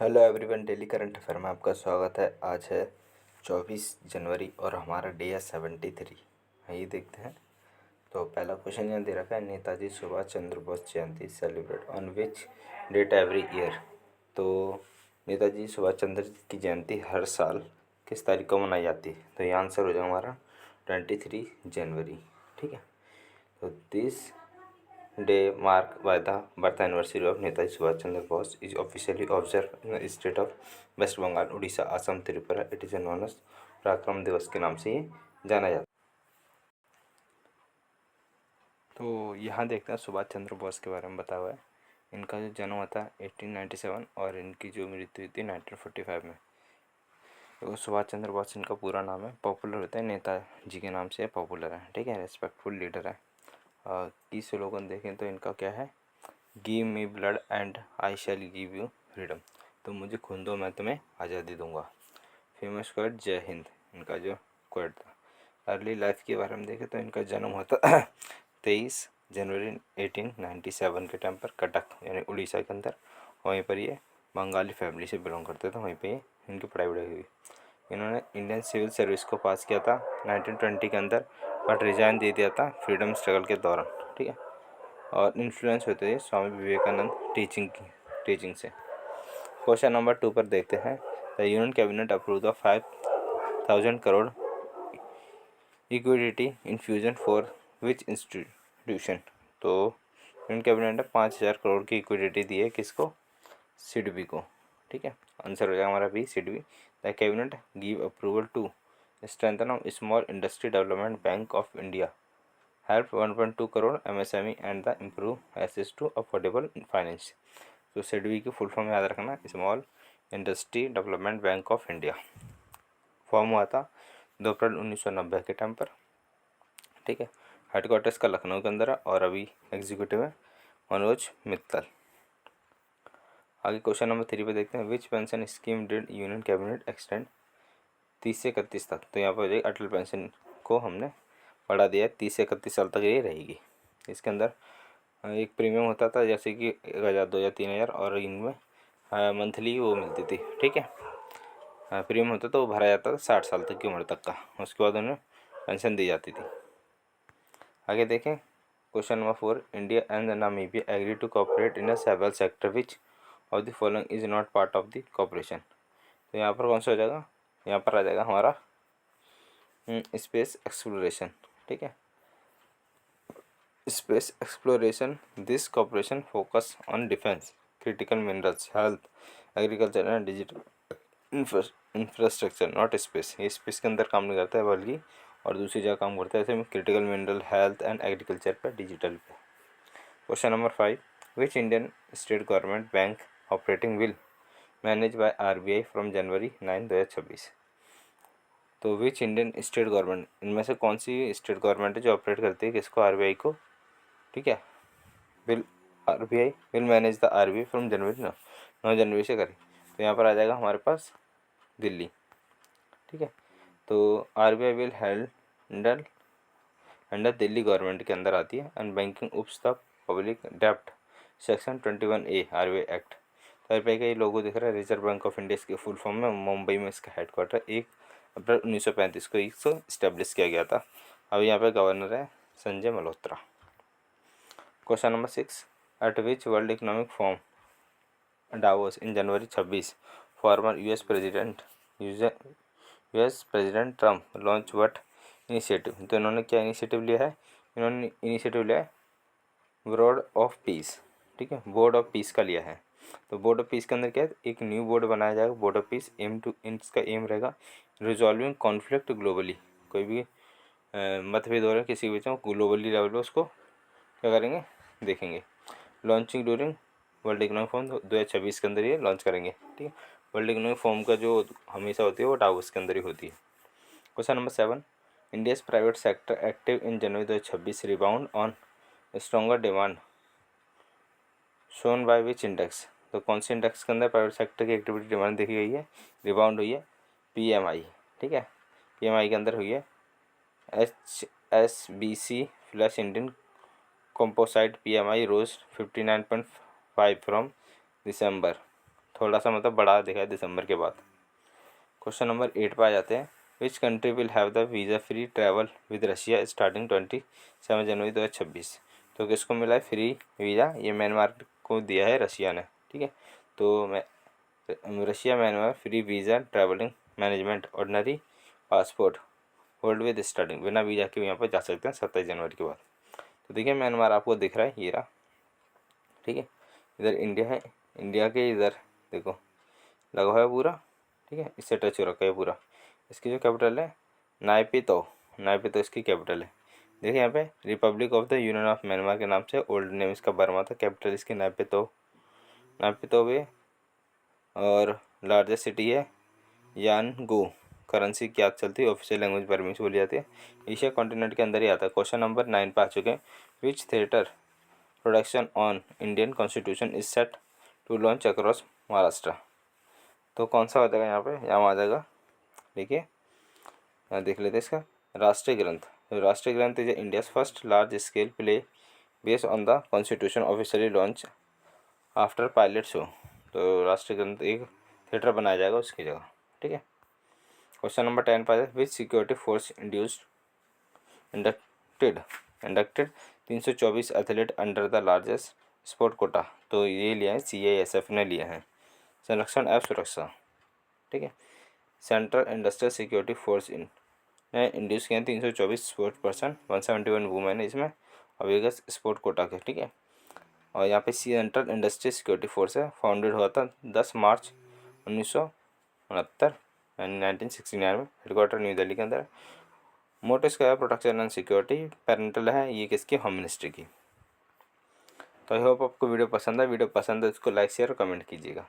Hello everyone, daily current affair में आपका स्वागत है। आज है 24 जनवरी और हमारा डे है 73। आइए देखते हैं। तो पहला क्वेश्चन यहाँ दे रखा है, Netaji Subhas Chandra Bose Jayanti celebrate on which date every year. तो नेताजी सुभाष चंद्र की जयंती हर साल किस तारीख को मनाई जाती है? तो ये आंसर हो जाएगा हमारा 23 जनवरी। ठीक है। तो this day marked by the birth anniversary of Netaji Subhash Chandra Bose is officially observed in the state of West Bengal, Orissa, Assam, Tripura. It is known as Parakram Diwas के नाम से ये जाना जाता है। तो यहाँ देखते हैं सुभाष चंद्र बोस के बारे में बता हुआ है। इनका जो जन्म हुआ था 1897 और इनकी जो मृत्यु हुई थी 1945 में। तो सुभाष चंद्र बोस इनका पूरा नाम है, पॉपुलर होता है नेताजी के नाम से पॉपुलर है। ठीक है, रेस्पेक्टफुल लीडर है। की स्लोगन देखें तो इनका क्या है, give me blood and I shell give you freedom. तो मुझे खून दो, मैं तुम्हें आज़ादी दूंगा। फेमस क्वाट जय हिंद, इनका जो क्वाट था। अर्ली लाइफ के बारे में देखें तो इनका जन्म होता 23 जनवरी 1897 के टाइम पर कटक यानी उड़ीसा के अंदर। वहीं पर ये बंगाली फैमिली से बिलोंग करते थे, वहीं पर ये इनकी पढ़ाई वढ़ाई हुई। इन्होंने इंडियन सिविल सर्विस को पास किया था 1920 के अंदर, बट रिजाइन दे दिया था फ्रीडम स्ट्रगल के दौरान। ठीक है। और इन्फ्लुएंस होते थे स्वामी विवेकानंद टीचिंग से। क्वेश्चन नंबर 2 पर देखते हैं। The union cabinet approve the 5,000 crore equity infusion for which institution. तो यूनियन कैबिनेट ने 5,000 करोड़ की इक्विटी दी है किसको? सिडबी को। ठीक है, आंसर हो जाएगा हमारा B, SIDBI. The cabinet give approval to strengthen of small industry development bank of India help 1.2 crore MSME and the improve access to affordable finance. तो सिडबी की फुल फॉर्म याद रखना, small industry development bank of India. Form हुआ था 2 अप्रैल 1990 के time पर। ठीक है। हेडक्वार्टर्स का लखनऊ के अंदर है और अभी एग्जीक्यूटिव है मनोज मित्तल। आगे क्वेश्चन नंबर 3 पे देखते हैं। Which pension scheme did union cabinet extend 30 से 31 तक। तो यहाँ पर अटल पेंशन को हमने बढ़ा दिया है, 30 से 31 साल तक ये रहेगी। इसके अंदर एक प्रीमियम होता था, जैसे कि 1,000, 2,000, 3,000, और इनमें मंथली वो मिलती थी। ठीक है, प्रीमियम होता था, वो भरा जाता था 60 साल तक की उम्र तक का। उसके बाद उन्हें पेंशन दी जाती थी। आगे देखें question number 4। India and Namibia agree to cooperate in a several sector which of the following is not part of the cooperation. तो यहाँ पर कौन सा हो जाएगा? यहाँ पर आ जाएगा हमारा स्पेस एक्सप्लोरेशन। ठीक है, space exploration. This cooperation focus on defence, critical minerals, health, agriculture and digital infrastructure, not space. ये स्पेस के अंदर काम नहीं करता है बल्कि और दूसरी जगह काम करता है, जैसे critical mineral, health and agriculture पे, डिजिटल पे। Question number 5। Which Indian state government bank operating will manage by RBI from January 9, 2026। तो विच इंडियन स्टेट गवर्नमेंट, इनमें से कौन सी स्टेट गवर्नमेंट है जो ऑपरेट करती है किसको? RBI को। ठीक है, will RBI will manage the RBI from January 9 जनवरी से करें। तो यहाँ पर आ जाएगा हमारे पास दिल्ली। ठीक है, तो RBI will handle under Delhi government के अंदर आती है। And banking ups the public डेप्ट सेक्शन 21A RBI एक्ट। तो RBI का ये लोगो दिख रहा है, रिजर्व बैंक ऑफ इंडिया इसके फुल फॉर्म में। मुंबई में इसका हेडक्वार्टर 1 अप्रैल 1935 को इस्टेब्लिश किया गया था। अब यहाँ पे गवर्नर है Sanjay Malhotra. Question number 6। Eight which world economic forum Davos in January 26 former US president Trump launch what initiative. तो इन्होंने क्या इनिशिएटिव लिया है? इन्होंने इनिशिएटिव लिया है बोर्ड ऑफ पीस। ठीक है, बोर्ड ऑफ पीस का लिया है। तो बोर्ड ऑफ पीस के अंदर क्या है, एक न्यू बोर्ड बनाया जाएगा, बोर्ड ऑफ पीस। इसका एम रहेगा रिजॉल्विंग कॉन्फ्लिक्ट ग्लोबली। कोई भी मतभेद हो रहा है किसी के बीच में, ग्लोबली लेवल पे उसको क्या करेंगे, देखेंगे। Launching during world economic forum 2026 के अंदर ये लॉन्च करेंगे। ठीक है, वर्ल्ड इकोनॉमिक फोरम का जो हमेशा होती है वो डावोस के अंदर ही होती है। Question number 7। India's private sector active in January 2026 rebound on stronger demand shown by which index. तो कौन सी इंडेक्स के अंदर प्राइवेट सेक्टर की एक्टिविटी डिमांड देखी गई है, रिबाउंड हुई है? PMI। ठीक है, PMI के अंदर हुई है HSBC flash Indian composite PMI rose 59.5 from December थोड़ा सा मतलब बढ़ा दिखा है दिसंबर के बाद। क्वेश्चन नंबर 8 पे आ जाते हैं। Which country will have the visa free travel with Russia starting 27 जनवरी 2026। तो किसको मिला है फ्री वीज़ा? ये म्यांमार को दिया है रशिया ने, ठीक है। तो मैं Russia Myanmar free visa travelling management ordinary passport hold with starting, बिना वीज़ा के यहाँ पर जा सकते हैं 27 जनवरी के बाद। तो देखिए म्यांमार आपको दिख रहा है, ये रहा, ठीक है। इधर इंडिया है, इंडिया के इधर देखो लगा हुआ है पूरा, ठीक है, इससे टच हो रखा है पूरा। इसकी जो कैपिटल है नायपीतो, नायपीतो इसकी कैपिटल है। देखिए यहाँ पे Republic of the union of Myanmar के नाम से ओल्ड नेम इसका बर्मा था, कैपिटल इसकी नायपीतो, नायपीतो भी। और लार्जेस्ट सिटी है यानगू। करेंसी क्या चलती है, ऑफिशियल लैंग्वेज बर्मी से बोली जाती है। एशिया कॉन्टिनेंट के अंदर ही आता है। क्वेश्चन नंबर 9 पे आ चुके हैं। Which theatre production on Indian constitution is set to launch across Maharashtra. तो कौन सा हो जाएगा यहाँ पे, यहाँ आ जाएगा, देखिए यहाँ देख लेते हैं इसका। राष्ट्रीय ग्रंथ, राष्ट्रीय ग्रंथ is India first large scale play based on the constitution officially launch after pilot show. तो राष्ट्रीय ग्रंथ एक थिएटर बनाया जाएगा उसकी जगह, ठीक है। क्वेश्चन नंबर 10 पर which security force inducted 324 athlete under the largest sport quota. तो ये लिया है CISF ने लिया है, संरक्षण एवं सुरक्षा, ठीक है। सेंट्रल इंडस्ट्रियल सिक्योरिटी फोर्स ने इंड्यूस किए हैं 324 स्पोर्ट पर्सन, 171 वुमेन इसमें, और ये स्पोर्ट कोटा के, ठीक है। और यहाँ पे सेंट्रल इंडस्ट्रियल सिक्योरिटी फोर्स है, फाउंडेड हुआ था 10 मार्च 1969 1969 में, हेडक्वार्टर न्यू दिल्ली के अंदर। मोटो इसका है प्रोटेक्शन एंड सिक्योरिटी, पेरेंटल है ये किसकी, होम मिनिस्ट्री की। तो आई होप आपको वीडियो पसंद है, वीडियो पसंद है इसको लाइक शेयर और कमेंट कीजिएगा।